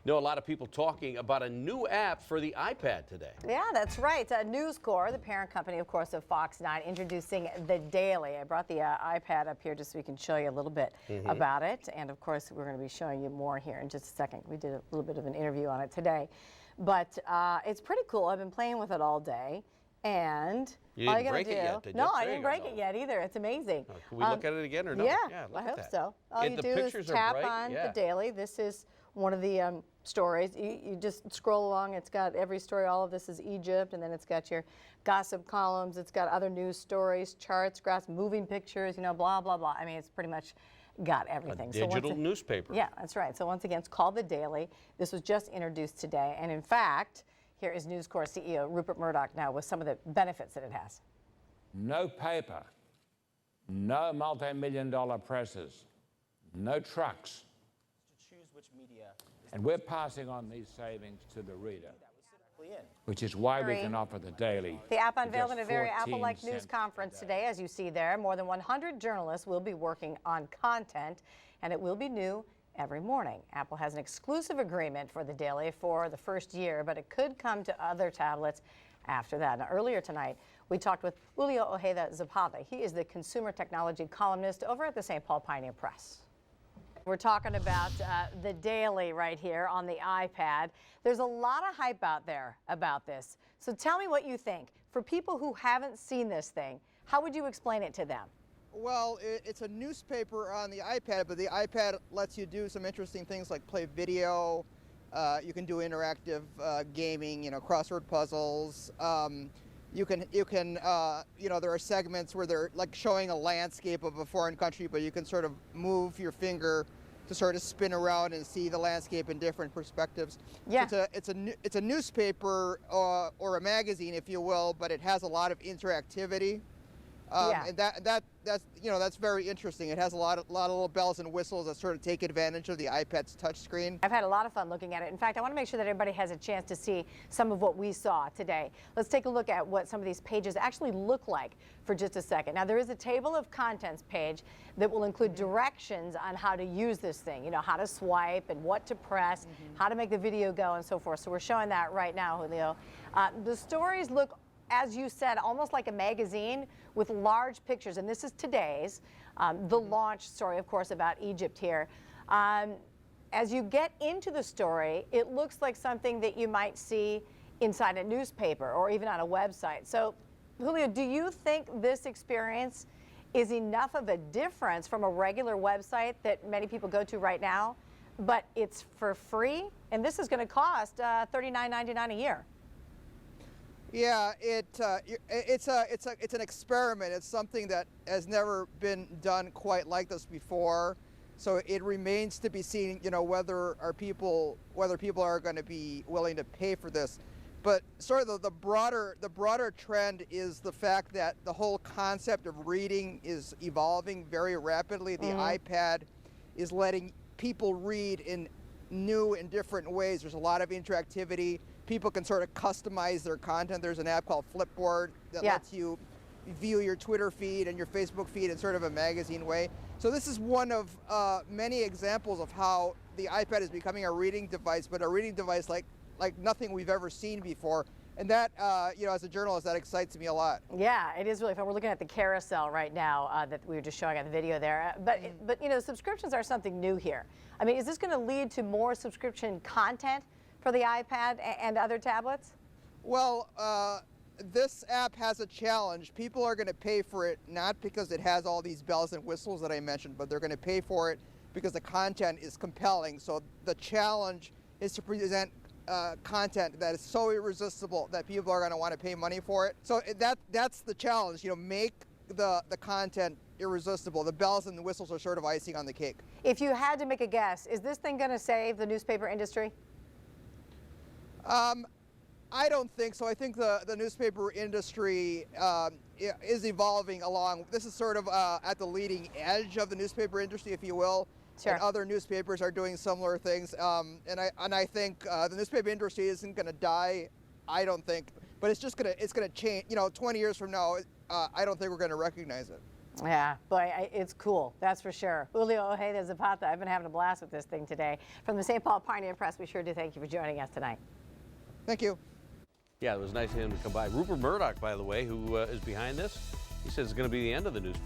Know a lot of people talking about a new app for the iPad today. Yeah, that's right. News Corp, the parent company, of course, of Fox 9, introducing The Daily. I brought the iPad up here just so we can show you a little bit about it. And, of course, we're going to be showing you more here in just a second. We did a little bit of an interview on it today. But it's pretty cool. I've been playing with it all day. And you didn't break it yet, did you? No, I didn't break it yet either. It's amazing. Can we look at it again or no? Yeah, look I at hope that. so. All you do is tap on The Daily. This is one of the stories. You just scroll along. It's got every story. All of this is Egypt, and then it's got your gossip columns. It's got other news stories, charts, graphs, moving pictures, you know, blah, blah, blah. I mean, it's pretty much got everything. A digital newspaper. Yeah, that's right. So once again, it's called The Daily. This was just introduced today. And in fact, here is News Corp CEO Rupert Murdoch now with some of the benefits that it has. No paper, no multi-million-dollar presses, no trucks. To choose which media. And we're passing on these savings to the reader, which is why we can offer The Daily. The app unveiled in a very Apple-like news conference today, as you see there. More than 100 journalists will be working on content, and it will be new every morning. Apple has an exclusive agreement for The Daily for the first year, but it could come to other tablets after that. Now, earlier tonight, we talked with Ojeda-Zapata. He is the consumer technology columnist over at the St. Paul Pioneer Press. We're talking about The Daily right here on the iPad. There's a lot of hype out there about this. So tell me what you think. For people who haven't seen this thing, how would you explain it to them? Well, it's a newspaper on the iPad, but the iPad lets you do some interesting things like play video. You can do interactive gaming, you know, crossword puzzles. You can, you know, there are segments where they're like showing a landscape of a foreign country, but you can sort of move your finger to sort of spin around and see the landscape in different perspectives. Yeah. It's a newspaper or a magazine, if you will, but it has a lot of interactivity. And that's very interesting. It has a lot of little bells and whistles that sort of take advantage of the iPad's touchscreen. I've had a lot of fun looking at it. In fact, I want to make sure that everybody has a chance to see some of what we saw today. Let's take a look at what some of these pages actually look like for just a second. Now, there is a table of contents page that will include directions on how to use this thing, you know, how to swipe and what to press, how to make the video go and so forth. So we're showing that right now, Julio. The stories look, as you said, almost like a magazine with large pictures, and this is today's, the launch story, of course, about Egypt here. As you get into the story, it looks like something that you might see inside a newspaper or even on a website. So, Julio, do you think this experience is enough of a difference from a regular website that many people go to right now, but it's for free? And this is going to cost $39.99 a year. Yeah, it's an experiment. It's something that has never been done quite like this before. So it remains to be seen, you know, whether people are going to be willing to pay for this. But sort of the broader trend is the fact that the whole concept of reading is evolving very rapidly. The iPad is letting people read in new and different ways. There's a lot of interactivity. People can sort of customize their content. There's an app called Flipboard that lets you view your Twitter feed and your Facebook feed in sort of a magazine way. So this is one of many examples of how the iPad is becoming a reading device, but a reading device like nothing we've ever seen before. And that, you know, as a journalist, that excites me a lot. Yeah, it is really fun. We're looking at the carousel right now that we were just showing on the video there. But you know, subscriptions are something new here. I mean, is this going to lead to more subscription content for the iPad and other tablets? Well, this app has a challenge. People are going to pay for it not because it has all these bells and whistles that I mentioned, but they're going to pay for it because the content is compelling. So the challenge is to present content that is so irresistible that people are going to want to pay money for it. So that's the challenge. You know, make the content irresistible. The bells and the whistles are sort of icing on the cake. If you had to make a guess, is this thing going to save the newspaper industry? I don't think so. I think the newspaper industry is evolving along. This is sort of at the leading edge of the newspaper industry, if you will. Sure. And other newspapers are doing similar things. And I think the newspaper industry isn't going to die, I don't think. But it's just going to change. You know, 20 years from now, I don't think we're going to recognize it. Yeah, boy, it's cool. That's for sure. Julio Ojeda-Zapata, I've been having a blast with this thing today. From the St. Paul Pioneer Press, we sure do thank you for joining us tonight. Thank you. Yeah, it was nice of him to come by. Rupert Murdoch, by the way, who is behind this, he says it's going to be the end of the newspaper.